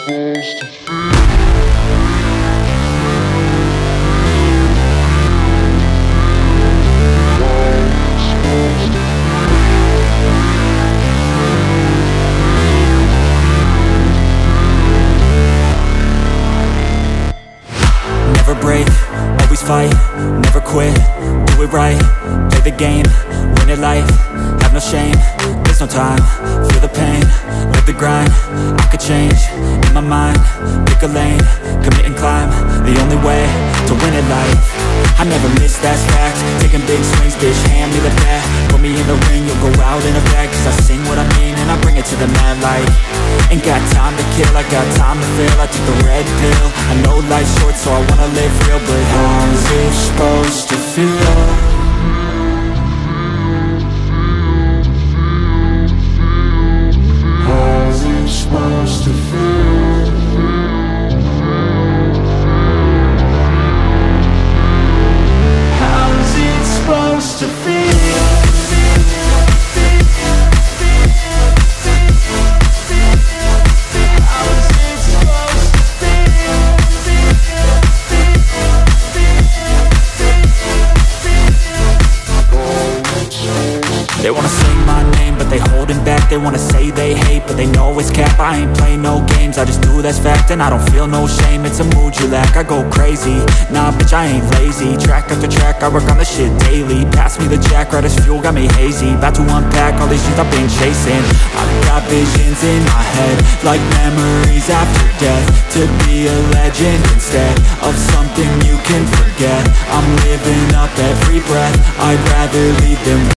supposed to feel. Never break, always fight, never quit, do it right, play the game, win it life, have no shame, there's no time, feel the pain, live the grind, I could change, in my mind, pick a lane, commit and climb, the only way to win it life. I never miss, that's fact, taking big swings, bitch, hand me the bat, put me in the ring, you'll go out in a bag, cause I sing what I mean and I bring it to the mad light. Ain't got time to kill, I got time to feel, I took the red pill, I know life's short so I wanna live real, but how's it supposed to feel? Supposed to feel. How's it supposed to feel? They wanna sing my name, but they holding back. They wanna say they hate, but they know it's cap. I ain't play no games, I just do that's fact. And I don't feel no shame, it's a mood you lack. I go crazy, nah bitch I ain't lazy. Track after track, I work on this shit daily. Pass me the jack, right as fuel, got me hazy. About to unpack all these things I've been chasing. I've got visions in my head, like memories after death. To be a legend instead of something you can forget. I'm living up every breath, I'd rather leave them